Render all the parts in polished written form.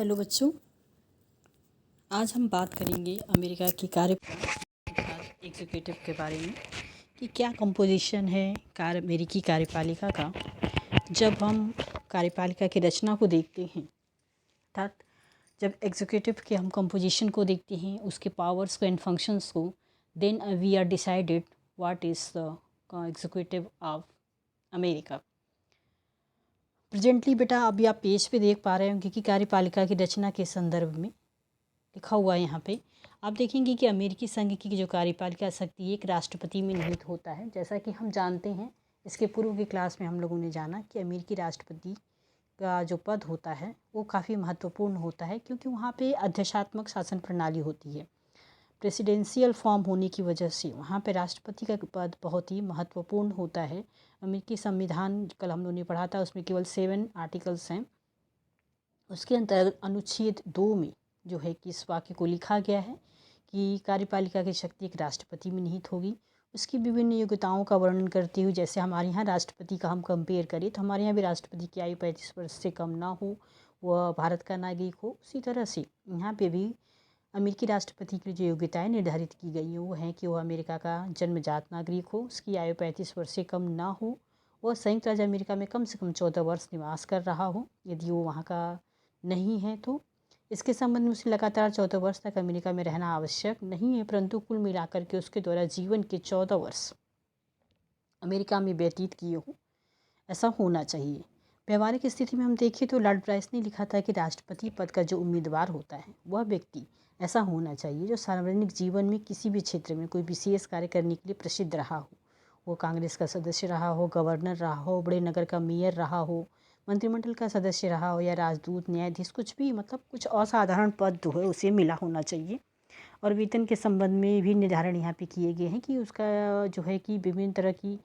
Hello बच्चों, आज हम बात करेंगे अमेरिका की कार्यपालिका एग्जीक्यूटिव के बारे में कि क्या कंपोजिशन है अमेरिकी कार्यपालिका का। जब हम कार्यपालिका की रचना को देखते हैं, अर्थात जब एग्जीक्यूटिव के हम कंपोजिशन को देखते हैं, उसके पावर्स को एंड फंक्शंस को, then we are decided what is the executive of America. Presently बेटा अभी आप पेज पे देख पा रहे होंगे कि कार्यपालिका की रचना के संदर्भ में लिखा हुआ है। यहाँ पे आप देखेंगे कि अमेरिकी संघ की जो कार्यपालिका शक्ति एक राष्ट्रपति में निहित होता है। जैसा कि हम जानते हैं, इसके पूर्व की क्लास में हम लोगों ने जाना कि अमेरिकी राष्ट्रपति का जो पद होता है वो काफ़ी महत्वपूर्ण होता है, क्योंकि वहाँ पे अध्यक्षात्मक शासन प्रणाली होती है। प्रेसिडेंशियल फॉर्म होने की वजह से वहाँ पे राष्ट्रपति का पद बहुत ही महत्वपूर्ण होता है। अमेरिकी संविधान कल हम लोगों ने पढ़ा था, उसमें केवल 7 आर्टिकल्स हैं। उसके अंतर्गत अनुच्छेद 2 में जो है कि इस वाक्य को लिखा गया है कि कार्यपालिका की शक्ति एक राष्ट्रपति में निहित होगी। उसकी विभिन्न योग्यताओं का वर्णन करते हुए, जैसे हमारे यहाँ राष्ट्रपति का हम कंपेयर करें तो हमारे यहाँ भी राष्ट्रपति की आयु 35 वर्ष से कम ना हो, वह भारत का नागरिक हो। उसी तरह से यहाँ पे भी अमेरिकी राष्ट्रपति की जो योग्यताएं निर्धारित की गई हैं वो हैं कि वह अमेरिका का जन्मजात नागरिक हो, उसकी आयु 35 वर्ष से कम ना हो, वह संयुक्त राज्य अमेरिका में कम से कम 14 वर्ष निवास कर रहा हो। यदि वो वहाँ का नहीं है तो इसके संबंध में उसे लगातार 14 वर्ष तक अमेरिका में रहना आवश्यक नहीं है, परंतु कुल मिलाकर के उसके द्वारा जीवन के 14 वर्ष अमेरिका में व्यतीत किए हो, ऐसा होना चाहिए। व्यवहारिक स्थिति में हम देखें तो लॉर्ड ब्राइस ने लिखा था कि राष्ट्रपति पद का जो उम्मीदवार होता है वह व्यक्ति ऐसा होना चाहिए जो सार्वजनिक जीवन में किसी भी क्षेत्र में कोई विशेष कार्य करने के लिए प्रसिद्ध रहा हो। वो कांग्रेस का सदस्य रहा हो, गवर्नर रहा हो, बड़े नगर का मेयर रहा हो, मंत्रिमंडल का सदस्य रहा हो या राजदूत, न्यायाधीश, कुछ भी, मतलब कुछ असाधारण पद जो है उसे मिला होना चाहिए। और वेतन के संबंध में भी निर्धारण यहाँ पे किए गए हैं कि उसका जो है कि विभिन्न तरह की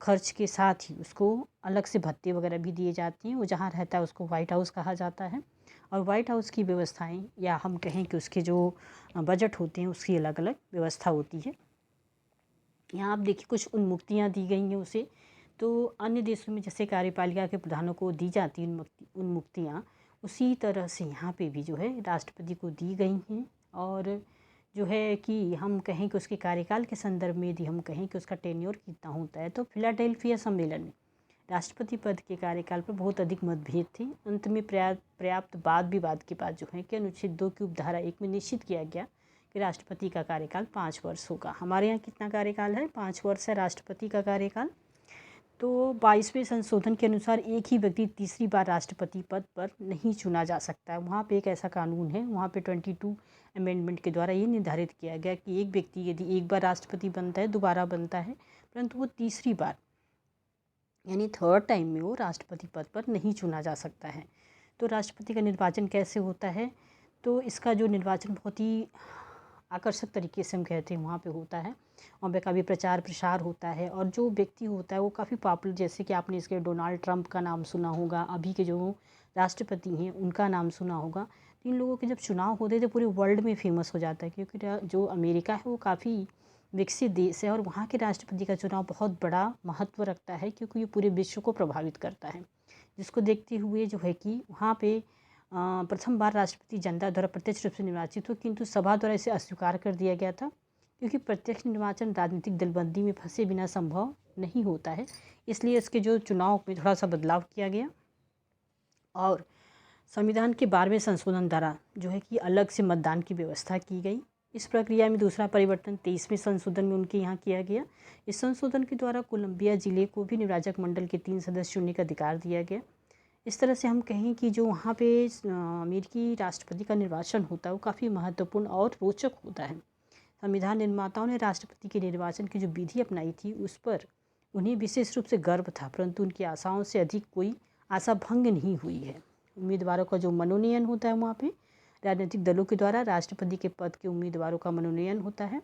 खर्च के साथ ही उसको अलग से भत्ते वगैरह भी दिए जाते हैं। वो जहाँ रहता है उसको वाइट हाउस कहा जाता है, और वाइट हाउस की व्यवस्थाएं या हम कहें कि उसके जो बजट होते हैं उसकी अलग अलग व्यवस्था होती है। यहाँ आप देखिए कुछ उन्मुक्तियाँ दी गई हैं उसे। तो अन्य देशों में जैसे कार्यपालिका के प्रधानों को दी जाती उन्मुक्तियाँ, उसी तरह से यहाँ पे भी जो है राष्ट्रपति को दी गई हैं। और जो है कि हम कहें कि उसके कार्यकाल के संदर्भ में यदि हम कहें कि उसका टेन्योर कितना होता है, तो फिलाडेल्फिया सम्मेलन में राष्ट्रपति पद के कार्यकाल पर बहुत अधिक मतभेद थे। अंत में पर्याप्त वाद विवाद के बाद जो है कि अनुच्छेद 2 की उपधारा 1 में निश्चित किया गया कि राष्ट्रपति का कार्यकाल 5 वर्ष होगा। हमारे यहाँ कितना कार्यकाल है? 5 वर्ष है राष्ट्रपति का कार्यकाल। तो 22वें संशोधन के अनुसार एक ही व्यक्ति तीसरी बार राष्ट्रपति पद पर नहीं चुना जा सकता है। वहाँ पे एक ऐसा कानून है, वहाँ पे 22 अमेंडमेंट के द्वारा ये निर्धारित किया गया कि एक व्यक्ति यदि एक बार राष्ट्रपति बनता है, दोबारा बनता है, परंतु वो तीसरी बार यानी थर्ड टाइम में वो राष्ट्रपति पद पर नहीं चुना जा सकता है। तो राष्ट्रपति का निर्वाचन कैसे होता है? तो इसका जो निर्वाचन बहुत ही आकर्षक तरीके से हम कहते हैं वहाँ पे होता है। वहाँ पे काफ़ी प्रचार प्रसार होता है, और जो व्यक्ति होता है वो काफ़ी पॉपुलर, जैसे कि आपने इसके डोनाल्ड ट्रंप का नाम सुना होगा, अभी के जो राष्ट्रपति हैं उनका नाम सुना होगा। इन लोगों के जब चुनाव होते हैं तो पूरे वर्ल्ड में फेमस हो जाता है, क्योंकि जो अमेरिका है वो काफ़ी विकसित देश है और वहाँ के राष्ट्रपति का चुनाव बहुत बड़ा महत्व रखता है, क्योंकि ये पूरे विश्व को प्रभावित करता है। जिसको देखते हुए जो है कि वहाँ पे प्रथम बार राष्ट्रपति जनता द्वारा प्रत्यक्ष रूप से निर्वाचित हो, किंतु सभा द्वारा इसे अस्वीकार कर दिया गया था, क्योंकि प्रत्यक्ष निर्वाचन राजनीतिक दलबंदी में फंसे बिना संभव नहीं होता है। इसलिए इसके जो चुनाव में थोड़ा सा बदलाव किया गया, और संविधान के 12वें संशोधन द्वारा जो है कि अलग से मतदान की व्यवस्था की गई। इस प्रक्रिया में दूसरा परिवर्तन 23वें संशोधन में उनके यहाँ किया गया। इस संशोधन के द्वारा कोलंबिया जिले को भी निर्वाचक मंडल के 3 सदस्य चुनने का अधिकार दिया गया। इस तरह से हम कहें कि जो वहाँ पे अमेरिकी राष्ट्रपति का निर्वाचन होता है वो काफ़ी महत्वपूर्ण और रोचक होता है। संविधान निर्माताओं ने राष्ट्रपति के निर्वाचन की जो विधि अपनाई थी उस पर उन्हें विशेष रूप से गर्व था, परंतु उनकी आशाओं से अधिक कोई आशा भंग नहीं हुई है। उम्मीदवारों का जो मनोनयन होता है वहाँ पे राजनीतिक दलों के द्वारा राष्ट्रपति के पद के उम्मीदवारों का मनोनयन होता है,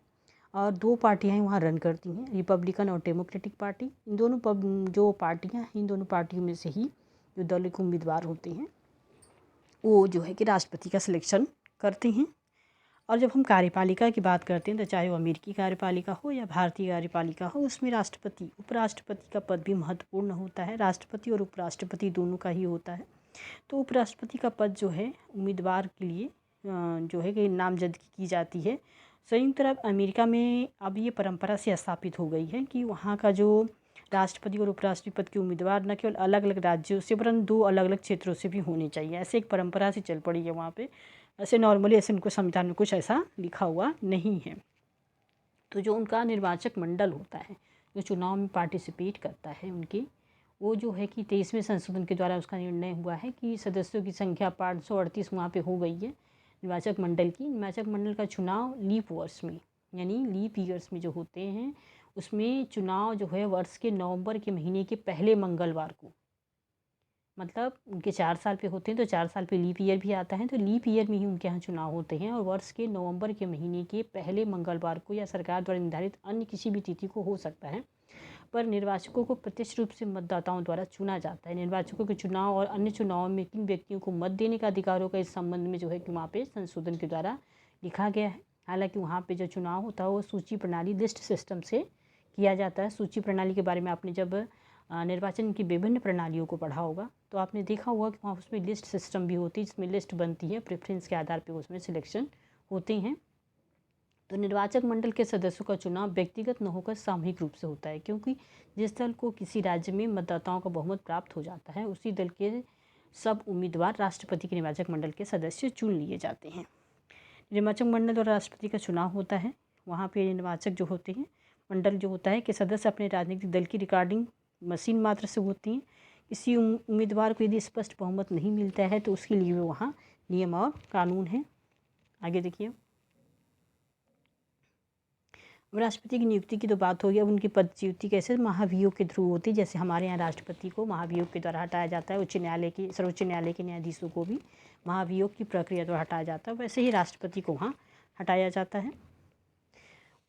और 2 पार्टियां वहाँ रन करती हैं, रिपब्लिकन और डेमोक्रेटिक पार्टी। इन दोनों जो पार्टियां हैं, इन दोनों पार्टियों में से ही जो दल के उम्मीदवार होते हैं वो जो है कि राष्ट्रपति का सिलेक्शन करते हैं। और जब हम कार्यपालिका की बात करते हैं तो चाहे वो अमेरिकी कार्यपालिका हो या भारतीय कार्यपालिका हो, उसमें राष्ट्रपति उपराष्ट्रपति का पद भी महत्वपूर्ण होता है। राष्ट्रपति और उपराष्ट्रपति दोनों का ही होता है। तो उपराष्ट्रपति का पद जो है उम्मीदवार के लिए जो है कि नामजदगी की जाती है। संयुक्त अरब अमेरिका में अब ये परंपरा से स्थापित हो गई है कि वहाँ का जो राष्ट्रपति और उपराष्ट्रपति पद के उम्मीदवार न केवल अलग अलग राज्यों से वरन 2 अलग अलग क्षेत्रों से भी होने चाहिए। ऐसे एक परंपरा से चल पड़ी है वहाँ पे। ऐसे नॉर्मली ऐसे उनको संविधान में कुछ ऐसा लिखा हुआ नहीं है। तो जो उनका निर्वाचक मंडल होता है जो चुनाव में पार्टिसिपेट करता है उनके, वो जो है कि 23वें संशोधन के द्वारा उसका निर्णय हुआ है कि सदस्यों की संख्या 538 वहाँ पे हो गई है निर्वाचक मंडल की। निर्वाचक मंडल का चुनाव लीप वर्ष में यानी लीप ईयर्स में जो होते हैं उसमें चुनाव जो है वर्ष के नवंबर के महीने के पहले मंगलवार को, मतलब उनके 4 साल पे होते हैं तो 4 साल पे लीप ईयर भी आता है, तो लीप ईयर में ही उनके यहाँ चुनाव होते हैं और वर्ष के नवंबर के महीने के पहले मंगलवार को या सरकार द्वारा निर्धारित अन्य किसी भी तिथि को हो सकता है, पर निर्वाचकों को प्रत्यक्ष रूप से मतदाताओं द्वारा चुना जाता है। निर्वाचकों के चुनाव और अन्य चुनावों में किन व्यक्तियों को मत देने का अधिकारों का इस संबंध में जो है कि वहाँ पे संशोधन के द्वारा लिखा गया है। हालांकि वहाँ पे जो चुनाव होता है वो सूची प्रणाली लिस्ट सिस्टम से किया जाता है। सूची प्रणाली के बारे में आपने जब निर्वाचन की विभिन्न प्रणालियों को पढ़ा होगा तो आपने देखा होगा कि वहाँ उसमें लिस्ट सिस्टम भी होती है जिसमें लिस्ट बनती है, प्रेफरेंस के आधार पर उसमें सिलेक्शन होते हैं। तो निर्वाचक मंडल के सदस्यों का चुनाव व्यक्तिगत न होकर सामूहिक रूप से होता है, क्योंकि जिस दल को किसी राज्य में मतदाताओं का बहुमत प्राप्त हो जाता है उसी दल के सब उम्मीदवार राष्ट्रपति के निर्वाचक मंडल के सदस्य चुन लिए जाते हैं। निर्वाचक मंडल और राष्ट्रपति का चुनाव होता है, वहाँ पे निर्वाचक जो होते हैं मंडल जो होता है कि सदस्य अपने राजनीतिक दल की रिकॉर्डिंग मशीन मात्र से होती हैं। किसी उम्मीदवार को यदि स्पष्ट बहुमत नहीं मिलता है तो उसके लिए वहाँ नियम और कानून है। आगे देखिए, राष्ट्रपति की नियुक्ति की तो बात होगी। अब उनकी पदच्युति कैसे महाभियोग के थ्रू होती है, जैसे हमारे यहाँ राष्ट्रपति को महाभियोग के द्वारा हटाया जाता है, उच्च न्यायालय की सर्वोच्च न्यायालय के न्यायाधीशों को भी महाभियोग की प्रक्रिया द्वारा हटाया जाता है, वैसे ही राष्ट्रपति को वहाँ हटाया जाता है।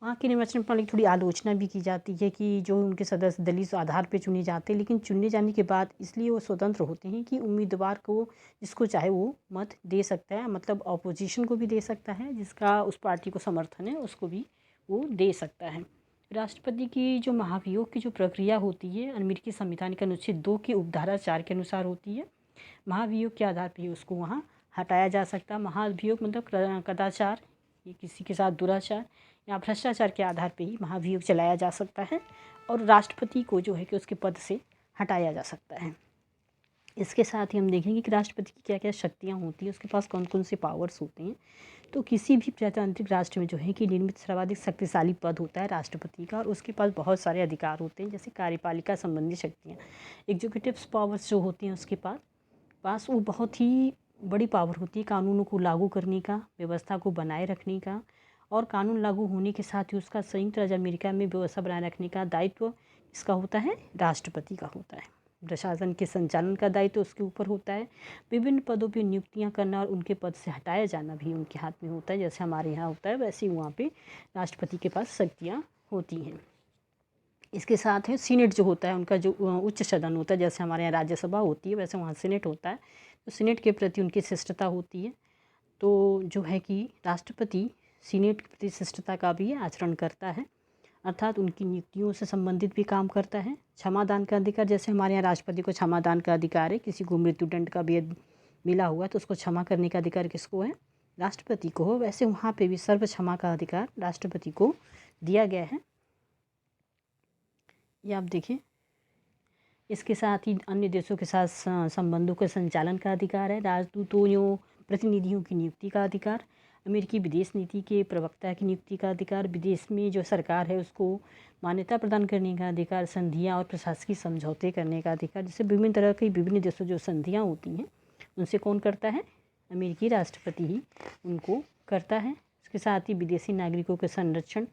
वहाँ की निर्वाचन प्रणाली थोड़ी आलोचना भी की जाती है कि जो उनके सदस्य दलित आधार पर चुने जाते हैं, लेकिन चुने जाने के बाद इसलिए वो स्वतंत्र होते हैं कि उम्मीदवार को जिसको चाहे वो मत दे सकता है, मतलब अपोजिशन को भी दे सकता है, जिसका उस पार्टी को समर्थन है उसको भी वो दे सकता है। राष्ट्रपति की जो महाभियोग की जो प्रक्रिया होती है अमेरिकी संविधान के अनुच्छेद 2 की उपधारा 4 के अनुसार होती है। महाभियोग के आधार पर ही उसको वहाँ हटाया जा सकता है। महाभियोग मतलब कदाचार, ये किसी के साथ दुराचार या भ्रष्टाचार के आधार पर ही महाभियोग चलाया जा सकता है और राष्ट्रपति को जो है कि उसके पद से हटाया जा सकता है। इसके साथ ही हम देखेंगे कि राष्ट्रपति की क्या क्या शक्तियाँ होती हैं, उसके पास कौन कौन से पावर्स होते हैं। तो किसी भी प्रजातांत्रिक राष्ट्र में जो है कि निर्मित सर्वाधिक शक्तिशाली पद होता है राष्ट्रपति का और उसके पास बहुत सारे अधिकार होते हैं, जैसे कार्यपालिका संबंधी शक्तियाँ, एग्जीक्यूटिव पावर्स जो होती हैं उसके पास वो बहुत ही बड़ी पावर होती है कानूनों को लागू करने का, व्यवस्था को बनाए रखने का, और कानून लागू होने के साथ ही उसका संयुक्त राज्य अमेरिका में व्यवस्था बनाए रखने का दायित्व इसका होता है, राष्ट्रपति का होता है। प्रशासन के संचालन का दायित्व उसके ऊपर होता है। विभिन्न पदों पर नियुक्तियां करना और उनके पद से हटाया जाना भी उनके हाथ में होता है। जैसे हमारे यहाँ होता है वैसे ही वहाँ पे राष्ट्रपति के पास शक्तियाँ होती हैं। इसके साथ है सीनेट जो होता है, उनका जो उच्च सदन होता है, जैसे हमारे यहाँ राज्यसभा होती है वैसे वहाँ सीनेट होता है, तो सीनेट के प्रति उनकी शिष्टता होती है। तो जो है कि राष्ट्रपति सीनेट के प्रति शिष्टता का भी आचरण करता है, अर्थात उनकी नियुक्तियों से संबंधित भी काम करता है। क्षमादान का अधिकार, जैसे हमारे यहाँ राष्ट्रपति को क्षमादान का अधिकार है, किसी को मृत्युदंड का भेद मिला हुआ तो उसको क्षमा करने का अधिकार किसको है, राष्ट्रपति को हो, वैसे वहाँ पे भी सर्व क्षमा का अधिकार राष्ट्रपति को दिया गया है। ये आप देखिए। इसके साथ ही अन्य देशों के साथ संबंधों के संचालन का अधिकार है, राजदूतों प्रतिनिधियों की नियुक्ति का अधिकार, अमेरिकी विदेश नीति के प्रवक्ता की नियुक्ति का अधिकार, विदेश में जो सरकार है उसको मान्यता प्रदान करने का अधिकार, संधियां और प्रशासकीय समझौते करने का अधिकार। जैसे विभिन्न तरह की विभिन्न देशों जो संधियां होती हैं उनसे कौन करता है, अमेरिकी राष्ट्रपति ही उनको करता है। इसके साथ ही विदेशी नागरिकों के संरक्षण,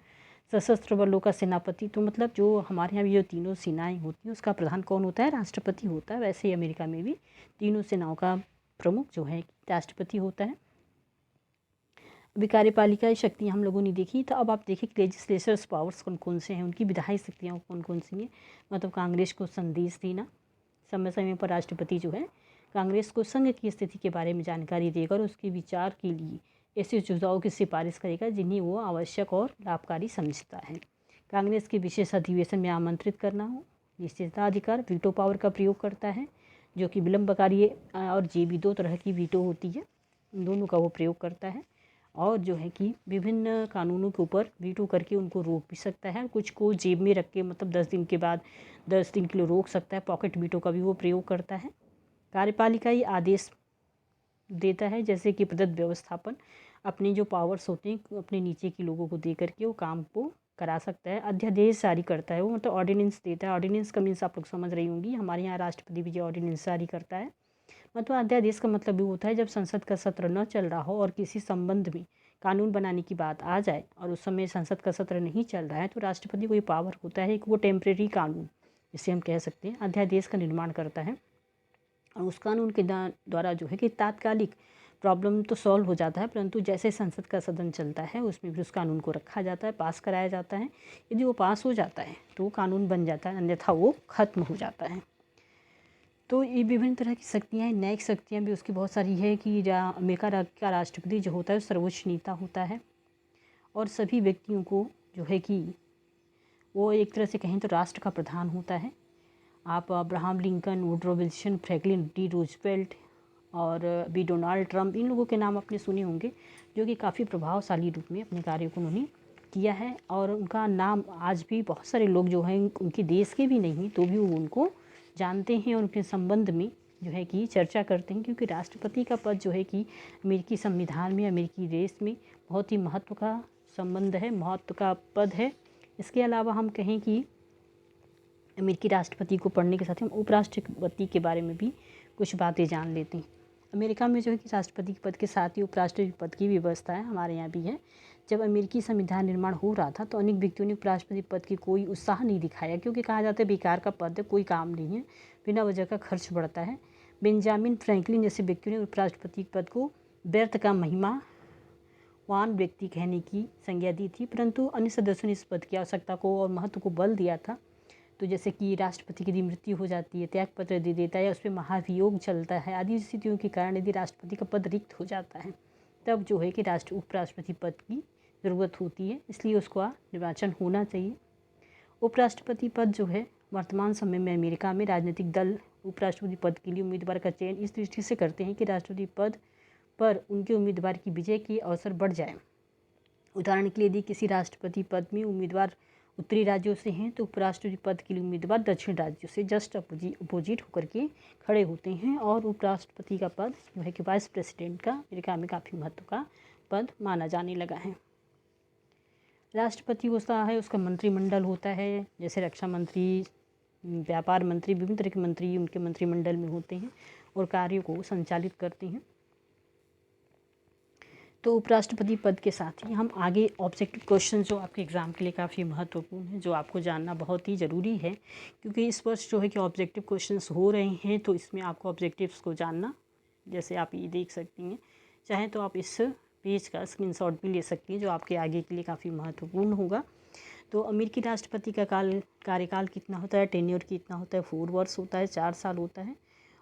सशस्त्र बलों का सेनापति, तो मतलब जो हमारे यहाँ भी जो तीनों सेनाएँ होती हैं उसका प्रधान कौन होता है, राष्ट्रपति होता है। वैसे ही अमेरिका में भी तीनों सेनाओं का प्रमुख जो है राष्ट्रपति होता है। अभी कार्यपालिका शक्तियाँ हम लोगों ने देखी, तो अब आप देखिए लेजिस्लेचर्स पावर्स कौन कौन से हैं, उनकी विधायी शक्तियाँ कौन कौन सी हैं। मतलब कांग्रेस को संदेश देना, समय समय पर राष्ट्रपति जो है कांग्रेस को संघ की स्थिति के बारे में जानकारी देकर उसके विचार के लिए ऐसे सुझावों की सिफारिश करेगा जिन्हें वो आवश्यक और लाभकारी समझता है। कांग्रेस के विशेष अधिवेशन में आमंत्रित करना हो, निश्चिताधिकार वीटो पावर का प्रयोग करता है। जो कि विलंबकारी और जेबी 2 तरह की वीटो होती है, इन दोनों का वो प्रयोग करता है और जो है कि विभिन्न कानूनों के ऊपर वीटो करके उनको रोक भी सकता है। कुछ को जेब में रख के मतलब 10 दिन के बाद 10 दिन के लिए रोक सकता है। पॉकेट वीटो का भी वो प्रयोग करता है। कार्यपालिका ही आदेश देता है, जैसे कि प्रदत्त व्यवस्थापन अपने जो पावर्स होते हैं अपने नीचे के लोगों को दे करके वो काम को करा सकता है। अध्यादेश जारी करता है वो, मतलब ऑर्डिनेंस देता है। ऑर्डिनेंस का मीन्स आप लोग समझ रही होंगी, हमारे यहाँ राष्ट्रपति भी जो ऑर्डिनेंस जारी करता है। मतलब अध्यादेश का मतलब भी होता है जब संसद का सत्र न चल रहा हो और किसी संबंध में कानून बनाने की बात आ जाए और उस समय संसद का सत्र नहीं चल रहा है तो राष्ट्रपति को ये पावर होता है कि वो टेम्परेरी कानून, जिसे हम कह सकते हैं, अध्यादेश का निर्माण करता है और उस कानून के द्वारा जो है कि तात्कालिक प्रॉब्लम तो सॉल्व हो जाता है, परंतु जैसे संसद का सदन चलता है उसमें भी उस कानून को रखा जाता है, पास कराया जाता है। यदि वो पास हो जाता है तो वो कानून बन जाता है, अन्यथा वो खत्म हो जाता है। तो ये विभिन्न तरह की शक्तियाँ हैं। न्यायिक शक्तियाँ भी उसकी बहुत सारी है कि अमेरिका का राष्ट्रपति जो होता है सर्वोच्च नेता होता है और सभी व्यक्तियों को जो है कि वो एक तरह से कहें तो राष्ट्र का प्रधान होता है। आप Abraham Lincoln, Woodrow Wilson, Franklin D Roosevelt और बी डोनाल्ड ट्रंप, इन लोगों के नाम आपने सुने होंगे, जो कि काफ़ी प्रभावशाली रूप में अपने कार्यों को उन्होंने किया है और उनका नाम आज भी बहुत सारे लोग जो हैं उनके देश के भी नहीं तो भी वो उनको जानते हैं और उनके संबंध में जो है कि चर्चा करते हैं, क्योंकि राष्ट्रपति का पद जो है कि अमेरिकी संविधान में, अमेरिकी देश में बहुत ही महत्व का संबंध है, महत्व का पद है। इसके अलावा हम कहें कि अमेरिकी राष्ट्रपति को पढ़ने के साथ हम उपराष्ट्रपति के बारे में भी कुछ बातें जान लेते हैं। अमेरिका में जो है कि राष्ट्रपति के पद के साथ ही उपराष्ट्रपति पद की व्यवस्था है, हमारे यहाँ भी है। जब अमेरिकी संविधान निर्माण हो रहा था तो अनेक व्यक्तियों ने उपराष्ट्रपति पद की कोई उत्साह नहीं दिखाया, क्योंकि कहा जाता है बेकार का पद है, कोई काम नहीं है, बिना वजह का खर्च बढ़ता है। बेंजामिन फ्रैंकलिन जैसे व्यक्तियों ने उपराष्ट्रपति पद को व्यर्थ का महिमावान व्यक्ति कहने की संज्ञा दी थी, परंतु अन्य सदस्यों ने इस पद की आवश्यकता को और महत्व को बल दिया था। तो जैसे कि राष्ट्रपति की यदि मृत्यु हो जाती है, त्यागपत्र दे देता है या उस पर महाभियोग चलता है, आदि स्थितियों के कारण यदि राष्ट्रपति का पद रिक्त हो जाता है तब जो है कि उपराष्ट्रपति पद की ज़रूरत होती है, इसलिए उसका निर्वाचन होना चाहिए। उपराष्ट्रपति पद जो है वर्तमान समय में अमेरिका में राजनीतिक दल उपराष्ट्रपति पद के लिए उम्मीदवार का चयन इस दृष्टि से करते हैं कि राष्ट्रपति पद पर उनके उम्मीदवार की विजय के अवसर बढ़ जाए। उदाहरण के लिए यदि किसी राष्ट्रपति पद में उम्मीदवार उत्तरी राज्यों से हैं तो उपराष्ट्रपति पद के लिए उम्मीदवार दक्षिण राज्यों से जस्ट अपोजिट होकर के खड़े होते हैं और उपराष्ट्रपति का पद जो है कि वाइस प्रेसिडेंट का अमेरिका में काफ़ी महत्व का पद माना जाने लगा है। राष्ट्रपति होता है, उसका मंत्रिमंडल होता है, जैसे रक्षा मंत्री, व्यापार मंत्री, विभिन्न तरह के मंत्री उनके मंत्रिमंडल में होते हैं और कार्यों को संचालित करते हैं। तो उपराष्ट्रपति पद के साथ ही हम आगे ऑब्जेक्टिव क्वेश्चन जो आपके एग्ज़ाम के लिए काफ़ी महत्वपूर्ण है, जो आपको जानना बहुत ही ज़रूरी है, क्योंकि इस वर्ष जो है कि ऑब्जेक्टिव क्वेश्चंस हो रहे हैं तो इसमें आपको ऑब्जेक्टिव्स को जानना, जैसे आप ये देख सकती हैं, चाहे तो आप इस पेज का स्क्रीनशॉट भी ले सकती हैं जो आपके आगे के लिए काफ़ी महत्वपूर्ण होगा। तो अमेरिकी राष्ट्रपति का कार्यकाल कितना होता है, टेन्योर कितना होता है, 4 वर्ष होता है, 4 साल होता है।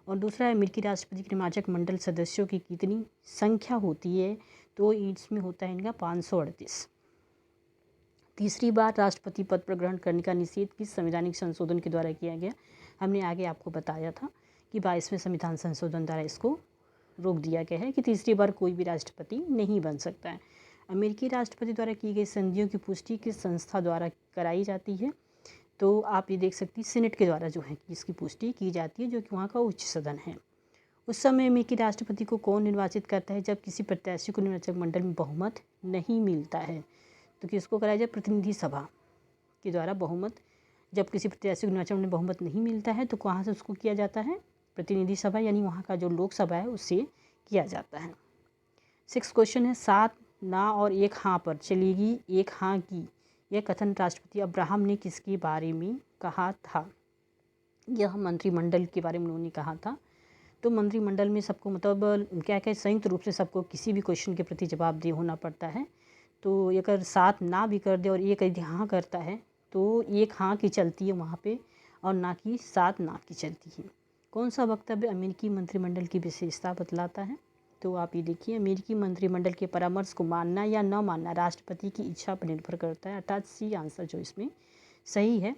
और दूसरा है अमेरिकी राष्ट्रपति के निर्वाचक मंडल सदस्यों की कितनी संख्या होती है, तो इसमें होता है इनका 538। तीसरी बार राष्ट्रपति पद पर ग्रहण करने का निषेध किस संवैधानिक संशोधन के द्वारा किया गया, हमने आगे आपको बताया था कि 22वें संविधान संशोधन द्वारा इसको रोक दिया गया है कि तीसरी बार कोई भी राष्ट्रपति नहीं बन सकता है। अमेरिकी राष्ट्रपति द्वारा की गई संधियों की पुष्टि किस संस्था द्वारा कराई जाती है, तो आप ये देख सकती हैं सीनेट के द्वारा जो है कि इसकी पुष्टि की जाती है, जो कि वहाँ का उच्च सदन है। उस समय अमेरिकी राष्ट्रपति को कौन निर्वाचित करता है, जब किसी प्रत्याशी को निर्वाचक मंडल में बहुमत नहीं मिलता है, तो किसको कराया जाए, प्रतिनिधि सभा के द्वारा बहुमत। जब किसी प्रत्याशी को निर्वाचन में बहुमत नहीं मिलता है तो कहाँ से उसको किया जाता है, प्रतिनिधि सभा, यानी वहाँ का जो लोकसभा है उससे किया जाता है। 6 क्वेश्चन है, 7 ना और 1 हाँ पर चलेगी 1 हाँ की यह कथन राष्ट्रपति अब्राहम ने किसके बारे में कहा था। यह मंत्रिमंडल के बारे में उन्होंने कहा था। तो मंत्रिमंडल में सबको मतलब क्या क्या संयुक्त रूप से सबको किसी भी क्वेश्चन के प्रति जवाबदेह होना पड़ता है। तो अगर 7 ना भी कर दे और 1 यदि हाँ करता है तो 1 हाँ की चलती है वहाँ पे और ना कि 7 ना की चलती है। कौन सा वक्तव्य अमेरिकी मंत्रिमंडल की विशेषता बतलाता है, तो आप ये देखिए, अमेरिकी मंत्रिमंडल के परामर्श को मानना या न मानना राष्ट्रपति की इच्छा पर निर्भर करता है, अर्थात सी आंसर जो इसमें सही है।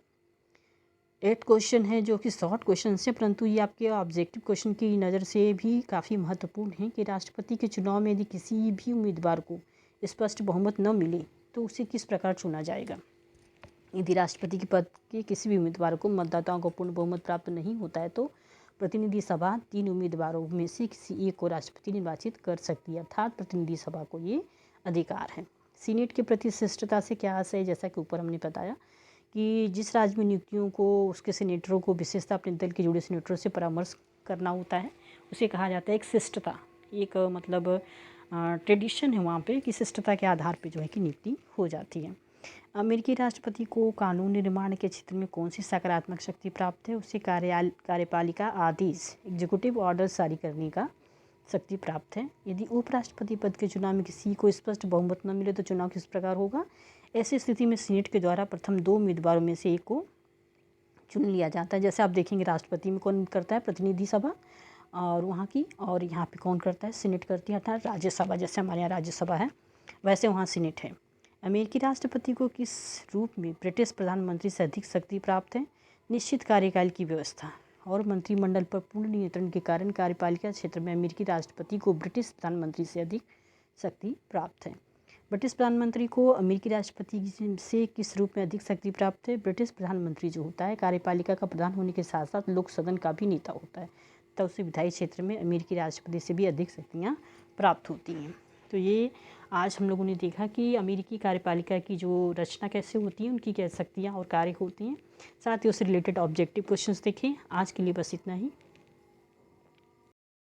8 क्वेश्चन है जो कि शॉर्ट क्वेश्चन है, परंतु ये आपके ऑब्जेक्टिव क्वेश्चन की नज़र से भी काफ़ी महत्वपूर्ण है कि राष्ट्रपति के चुनाव में यदि किसी भी उम्मीदवार को स्पष्ट बहुमत न मिले तो उसे किस प्रकार चुना जाएगा। यदि राष्ट्रपति के पद के किसी भी उम्मीदवार को मतदाताओं को पूर्ण बहुमत प्राप्त नहीं होता है तो प्रतिनिधि सभा 3 उम्मीदवारों में से किसी एक को राष्ट्रपति निर्वाचित कर सकती है, अर्थात प्रतिनिधि सभा को ये अधिकार है। सीनेट के प्रति शिष्टता से क्या आशय है, जैसा कि ऊपर हमने बताया कि जिस राज्य में नियुक्तियों को उसके सीनेटरों को विशेषता अपने दल के जुड़े सीनेटरों से परामर्श करना होता है, उसे कहा जाता है एक शिष्टता, एक मतलब ट्रेडिशन है वहाँ पे कि शिष्टता के आधार पे जो है कि नियुक्ति हो जाती है। अमेरिकी राष्ट्रपति को कानून निर्माण के क्षेत्र में कौन सी सकारात्मक शक्ति प्राप्त है, उसे कार्यपालिका आदेश एग्जीक्यूटिव ऑर्डर जारी करने का शक्ति प्राप्त है। यदि उपराष्ट्रपति पद के चुनाव में किसी को स्पष्ट बहुमत न मिले तो चुनाव किस प्रकार होगा। ऐसी स्थिति में सीनेट के द्वारा प्रथम 2 उम्मीदवारों में से एक को चुन लिया जाता है। जैसे आप देखेंगे राष्ट्रपति में कौन करता है, प्रतिनिधि सभा और वहाँ की, और यहाँ पे कौन करता है, सीनेट करती है, अर्थात राज्यसभा। जैसे हमारे यहाँ राज्यसभा है वैसे वहाँ सीनेट है। अमेरिकी राष्ट्रपति को किस रूप में ब्रिटिश प्रधानमंत्री से अधिक शक्ति प्राप्त है, निश्चित कार्यकाल की व्यवस्था और मंत्रिमंडल पर पूर्ण नियंत्रण के कारण कार्यपालिका क्षेत्र में अमेरिकी राष्ट्रपति को ब्रिटिश प्रधानमंत्री से अधिक शक्ति प्राप्त है। ब्रिटिश प्रधानमंत्री को अमेरिकी राष्ट्रपति से किस रूप में अधिक शक्ति प्राप्त है। ब्रिटिश प्रधानमंत्री जो होता है कार्यपालिका का प्रधान होने के साथ साथ लोक सदन का भी नेता होता है, तब उसे विधायी क्षेत्र में अमेरिकी राष्ट्रपति से भी अधिक शक्तियाँ प्राप्त होती हैं। तो ये आज हम लोगों ने देखा कि अमेरिकी कार्यपालिका की जो रचना कैसे होती है, उनकी क्या शक्तियाँ और कार्य होती हैं, साथ ही उससे रिलेटेड ऑब्जेक्टिव क्वेश्चंस देखें। आज के लिए बस इतना ही।